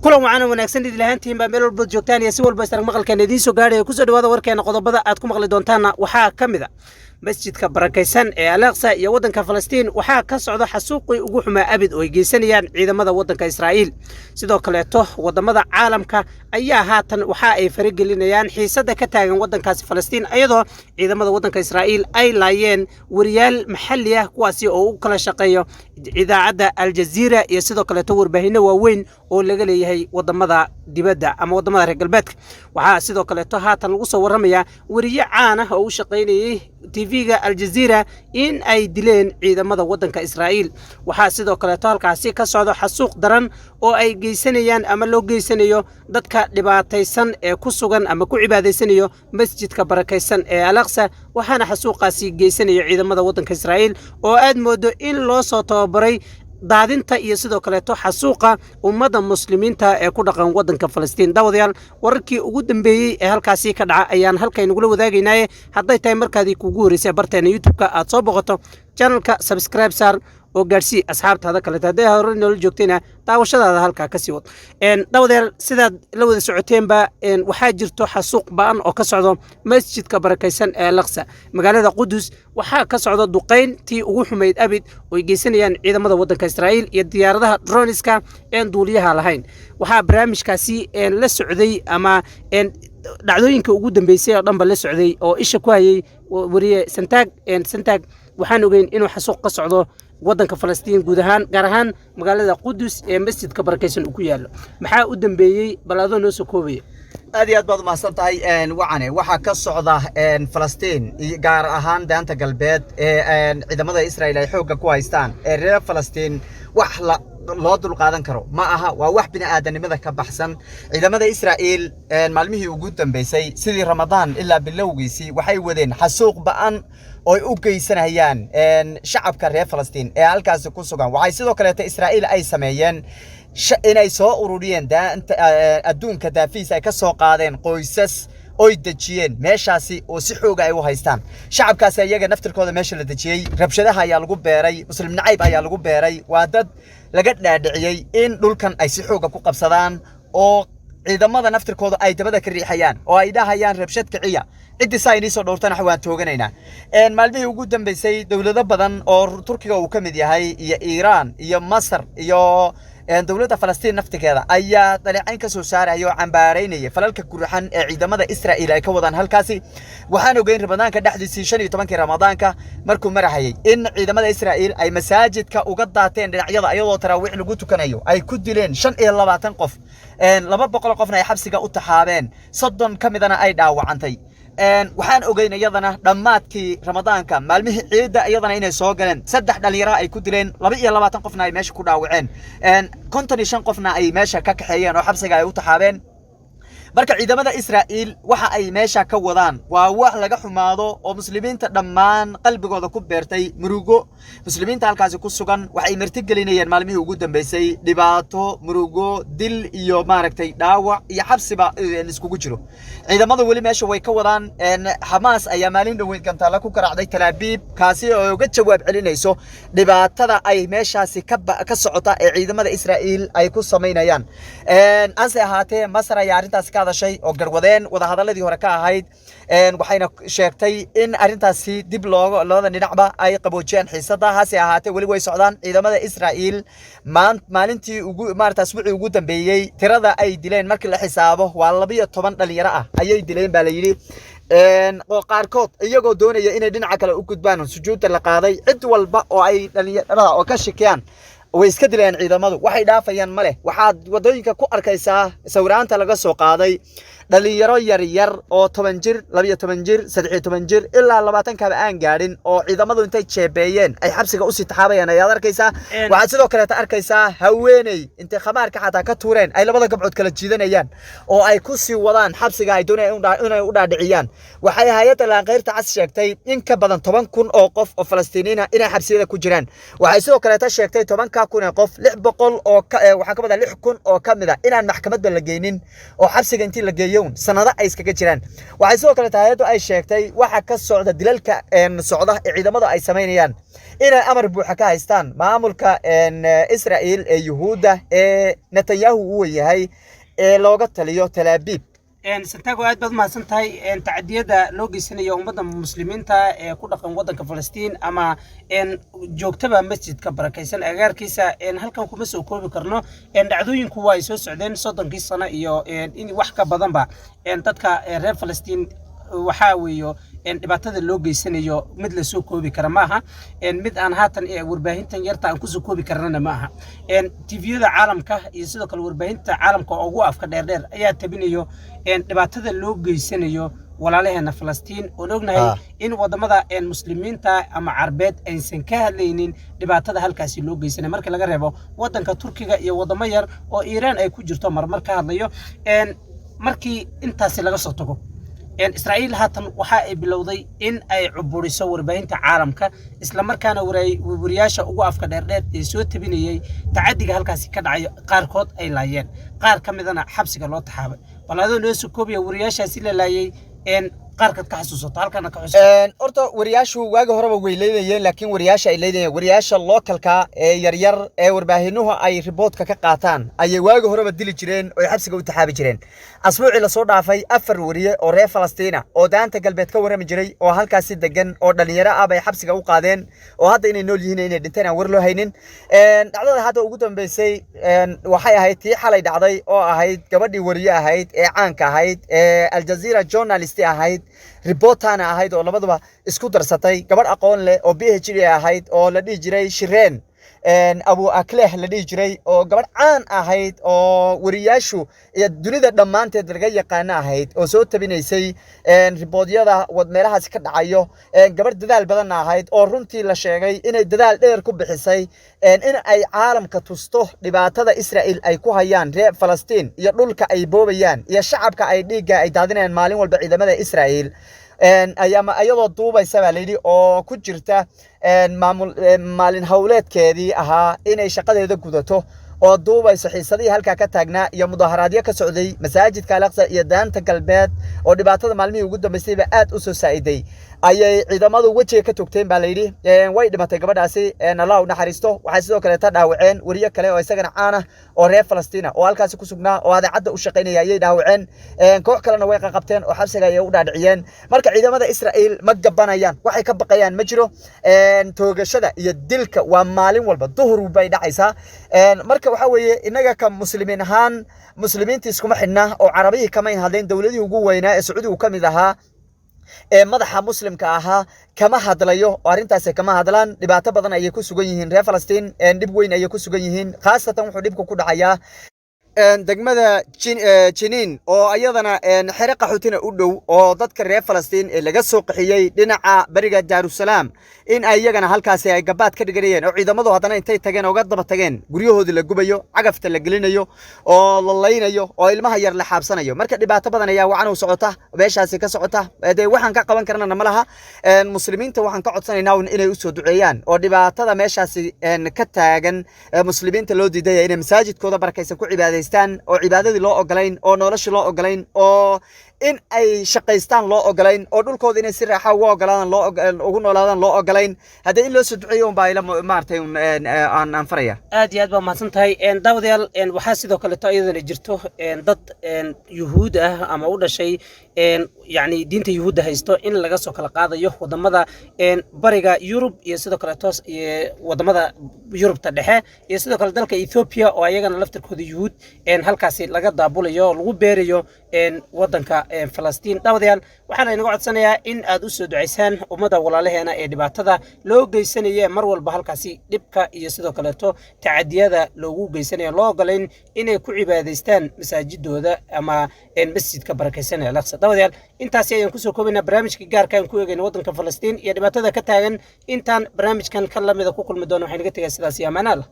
kulan wacan wanaagsan idil ahaantiin baa meel walba joogtaan iyo si walba istar maqalkan idiin soo gaadhay ku soo dhawaada warkeena qodobada aad ku maqli doontaan waxaa kamid ah masjidka barakaysan ee Al-Aqsa iyo wadanka Falastiin waxaa ka socda xasuuqii ugu xumaa abid oo ay geysanayaan ciidamada wadanka Israa'iil sidoo kale wadamada caalamka ayaa haatan waxa ay faragelinayaan xiisada ka taagan wadankaas Falastiin ayadoo ciidamada wadanka Israa'iil ay laayeen wariyaal maxalli ah kuwaasi oo u kala shaqeeyo idaacada Al Jazeera iyo sidoo kale warbaahinno waaweyn oo laga leeyahay wadamada dibadda ama wadamada reer galbeedka waxa sidoo kale haatan lagu soo waramayaa wariye caan ah oo u shaqeynayay TV-ga Al Jazeera in ay dileen ciidamada wadanka Israa'iil waxa sidoo kale halkaasi ka socdo xasuuq daran oo ay geysanayaan ama loo geysanayo dadka dhibaataysan ee ku sugan ama ku cibaadaysanayo masjidka barakaysan ee Al-Aqsa waxaana xasuuqaasi geysanayo ciidamada wadanka Israa'iil oo aad moodo in loo soo tababaray daadinta iyo sidoo kale xasuuqa ummada muslimiinta ee ku dhaqan wadanka Falastiin dawadayaal wararkii ugu dambeeyay ee halkaasi ka dhaca ayaan halkaynu kula wadaagaynaa hadday tahay markaadii kugu horeysay barteena YouTube-ka aad soo boqoto channelka subscribe sar oo gaarsii asxaabtaada kale haday hore nolol joogtayna daawashadaada halka ka sii wad dawadayaal sidaad la wada socoteenba waxaa jirto xasuuq baan oo ka socdo masjidka barakaysan ee Al-Aqsa magaalada Qudus waxaa ka socdo duqeyntii ugu xumayd abid oo ay geysanayaan ciidamada wadanka Israa'iil iyo diyaaradaha droneska duuliyaha lahayn waxaa barnaamijkaasi la socday ama dhacdooyinka ugu dambeysay oo dhanba la socday oo isha ku hayay wariye santaag waxaan ogeyn inuu xasuuq ka socdo wadanka Falastiin guud ahaan gaar ahaan magaalada Qudus ee masjidka barakaysan uu ku yaalo maxaa u dambeeyay balaado noo soo koobay aad iyo aad baad mahadsan tahay waxa ka socda Falastiin gaar ahaan daanta galbeed ee ciidamada Israa'iil ay xoog ku haystaan reer Falastiin wax loo dul qaadan karo ma aha waa wax bini'aadanimada ka baxsan ciidamada Israa'iil maalmihii ugu dambeysay sidii Ramadaan ilaa bilowgiisii waxay wadeen xasuuq ba'an oo u geysanayaan shacabka reer Falastiin ee halkaas ku sugan waxay sidoo kale Israa'iil ay sameeyeen inay soo ururiyeen adduunka daafiis ay ka soo qaadeen qoysas oo dajiyeen meeshaasi oo si xoog ay u haystaan shacabkaasi iyaga naftirkooda meesha la dajiyay rabshadaha ayaa lagu beeray muslim nacayb ayaa lagu beeray waa dad laga dhaadhiciyay in dhulkan ay si xoog ku qabsadaan oo ciidamada naftirkooda ay dabada ka riixayaan oo ay dhahayaan rabshad kiciya cidii sayni soo dhowrtana waxaan tooganaynaa maalmihii ugu dambeysay dawlado badan oo Turkiga uu ka mid yahay iyo Iiraan iyo Masar iyo dawladda Falastiin naftigeeda ayaa daleecayn ka soo saaray oo cambaareynaya falalka gurxan ee ciidamada Israa'iil ay ka wadaan halkaasi waxaan ogeyn Ramadaanka dhexdiisii 15 Ramadaanka markuu marahayay in ciidamada Israa'iil ay masaajidka uga daateen dhinacyada ayadoo taraawiix lagu tukanayo ay ku dileen 25 qof 200 qofna ay xabsiga u taxaabeen 30 kamidana ay dhaawacantay waxaan ogeyn iyadana dhamaadkii Ramadaanka maalmihii ciida iyadana inay soo galeen 3 dhalinyaro ay ku dileen 22 qofna ay meesha ku dhaawaceen 55 qofna ay meesha ka kaxeeyeen oo xabsiga ay u taxaabeen marka ciidamada Israa'iil waxa ay meesha ka wadaan waa wax laga xumaado oo muslimiinta dhammaan qalbigooda ku beertay murugo muslimiinta halkaas ku sugan waxay martigelinayeen maalmihii ugu dambeysay dhibaato murugo dil iyo maaragtay dhaawac iyo xabsiba iskugu jiro ciidamada wali meesha way ka wadaan Hamas ayaa maalin dhaweyd gantaala ku karaacday Tel Aviv kaasi oo uga jawaab celinayso dhibaatada ay meeshaasi ka socota ee ciidamada Israa'iil ay ku sameynayaan anse ahaatee Masar ayaa arintaas shay oo garwadeen wada hadaladii hore ka ahayd waxayna sheegtay in arintaasi dib looda dhinacba ay qaboojiyaan xiisada haasi ahaatee wali way socdaan ciidamada Israa'iil maalintii ugu asbuucii ugu dambeeyay tirada ay dileen markii la xisaabo waa 12 dhalinyaro ah ayay dileen baa la yiri oo qaarkood iyagoo doonaya inay dhinaca kale u gudbaan sujuudda la qaaday cid walba oo ay dhalinyarada oo ka shakiyaan way iska dileen ciidamadu waxay dhaafayaan male waxaad wadooyinka ku arkaysaa sawiraanta laga soo qaaday dhalinyaro yar yar oo 10 jir 12 jir 13 jir ilaa 20 ka aan gaadhin oo ciidamadu intay jeebeeyeen ay xabsiga u sii taxaabayaan ayaad arkaysaa waxaad sidoo kale arkaysaa haweeney intay khamaarka xataa ka tuureen ay labada gabdhood kala jiidanayaan oo ay ku sii wadaan xabsiga ay doonayaan inay u dhaadhiciyaan waxay hay'adda laanqeyrta cas sheegtay in ka badan 10,000 oo qof oo Falastiiniina inay xabsiyada ku jiraan waxay sidoo kale sheegtay 10,000 qof 600 oo waxa ka badan 6,000 oo kamid ah inaan maxkamadda la geynin oo xabsiga intii la geeyo un sanado ay iskaga jiraan waxay sidoo kale hay'addu ay sheegtay waxa ka socda dilalka socda ee ciidamada ay sameynayaan inay amar buuxa ka haystaan maamulka Israa'iil ee Yuhuudda ee Netanyahu uu yahay ee looga taliyo Tel Aviv santago aad baad mahadsan tahay tacadiyada loo geysanayo ummadda muslimiinta ee ku dhaqan waddanka Falastiin ama joogtaba masjidka barakaysan agaarkiisa halkan kuma soo koobi karno dhacdooyinku waa ay soo socdeen 30 sano iyo in wax ka badanba dadka reer Falastiin waxa weeyo dhibaatada loo geysanayo mid la soo koobi kara maaha mid aan haatan warbaahintan yarta aan ku soo koobi karnana maaha TV-yada caalamka iyo sidoo kale warbaahinta caalamka oo ugu afka dheer ayaa tabinayo dhibaatada loo geysanayo walaalaheena Falastiin oo ognahay in wadamada muslimiinta ama Carbeed aysan ka hadlaynin dhibaatada halkaasi loo geysanayo marka laga reebo wadanka Turkiga iyo wadamo yar oo Iiraan ay ku jirto marmar ka hadlayo markii intaasi laga soo tago إسرائيل هاتن وحاء بلوضي إن أي عبوري سور بين تعالم إسلام مركانا ورياشة وقف كدردات يسوي تبيني تعدي هالكاسي كدعي قاركود أي لايين قار كم إذا حبسك الله تحابي فلهذا نسوا كوبيا ورياشة سيل لاي إن قاركود كحسوسات هالكنا كحسوس أرتا ورياشة واجه هرب ويلين لكن ورياشة إلين ورياشة اللوكال كا يرير ورباهنوها أي ريبوت كقاطان أي واجه هرب الدليل جرين ويحبسك وتحابي جرين أسبوع إلى صور عفاي أفر وريه أو فلسطين أو دانتا قلبت كورة مجري أو هالكاسي دجن أو دنيرة أبي حبسك وقادين أو هذا إني نول هنا دنتين ورلو هينين على هذا وجودهم بيسي وحي هايتي حالي دعضي أو هايت كبدي وريه هايت عنك هايت الجزيرة جورناليستي هايت ريبوتانا هايت أو لبضبا اسكوتر ستاي كبر أقول له أو بيه جري هايت أو لدي جري شيرين أبو أكله لدي جري أو قبل عن أهيد أو ورياشو الدنيا دمان تدرجية قناة أهيد أو صوت بنيسي ريبوديا ده ودمرها سكت عيو قبل دلال بدنا أهيد أو رنتي لشيء إن الدلال يركب بحسي إن أي عالم كتوسطه لبعض إسرائيل أي كوهيان ريب فلسطين يقول كأي بوبيان يا شعب كأي ديجا أي دادين المالين والبعيد مدى إسرائيل أيام أيضا طوبة سباليدي أو كجرته مالين هولات كذي أها إن شقة هذا كذته أو طوبة صحيح هالك كتاجنا يا مظاهرات يا كسعودي مساجد كالقصة يدان تكلبات أو دبعت هذا معلمي وجود مسيبات أسس سعيدي أي عندما ذو وجه كتوكتين باليدي وايد ما تقبل عسي أن الله نحرسته وحسده كلا تدعوين وريا كلا ويسجن عانه أو ريف فلسطين أو هالكاس كسبنا وهذا عدد وشقين يدعوين كوع كلا نويق قبتين وحبسه يودع عيان مركع عندما إسرائيل مجبنا يان وحي كبقيان مجرو توجشده يدلك ومالين والبظهر وبيد عيسى مركع وحوي إنك كمسلمين هان مسلمين تسكم حنا أو عربي كمان هذين دولتي وجوينا السعودي وكم ذها madaxa muslimka aha kama hadlayo arintaas kama hadlaan dhibaato badan ay ku sugan yihiin reer Falastiin dib weyn ay ku sugan yihiin khaasatan wuxuu dhibku ku dhacayaa degmada Jiniin oo ayadana xiriq qaxootina u dhow oo dadka reer Falastiin ee laga soo qaxiyay dhinaca bariga Jerusalem in ayagana halkaas ay gabaad ka dhigayeen oo ciidamadu hadana intay tageen oo daba tageen guryahoodii la gubayo cagafta la gelinayo oo la leynayo oo ilmaha yar la xaabsanayo marka dhibaato badan ayaa wacan u socota beeshaasi ka socota waxaan ka qaban karnaa ma laha muslimiinta waxaan ka codsanaynaa inay u soo duceeyaan oo dhibaatada meeshaasi ka taagan muslimiinta loo diiday inay masaajidkooda barakaysan ku cibaadaystaan oo cibaadadii loo ogolayn oo nolosha loo ogolayn oo in ay shaqaystaan loo ogolayn oo dhulkooda inay si raaxo ugu ogolaadaan ugu noolaadaan loo ogolayn hadda in loo soo duceeyo baa ila maartay aan faraya aad iyo aad baa mahadsan tahay daawadayaal waxaa sidoo kale iyadana jirto dad yuhuud ah ama u dhashay يعني دينتا يهود هيستو إن لغا سو كلا قادايو ودمدا bariga Yurub iyo sidoo kale toos wadamada Yurub ta dhexe iyo sidoo kale dalka Ethiopia oo ayagana laftirkooda yuhuud halkaasi laga daabulayo lagu beerayo wadanka Falastiin dawadayaal waxaan inaga codsanayaa in aad u soo duceysaan ummada walaalaheena ee dhibaatada loo geysanayo mar walba halkaasi dhibka iyo sidoo kale to tacadiyada loogu geysanayo loo ogolayn inay ku cibaadaystaan masaajidooda ama masjidka barakaysan ee Al-Aqsa dawadayaal intaas ayaan ku soo koobnaa barnaamijka gaarka ah ku eegayna wadanka Falastiin iyo dhibaatada ka taagan intaan barnaamijkan ka lamida ku kulmi doono waxaan iga tagay sidaas iyo amaanaha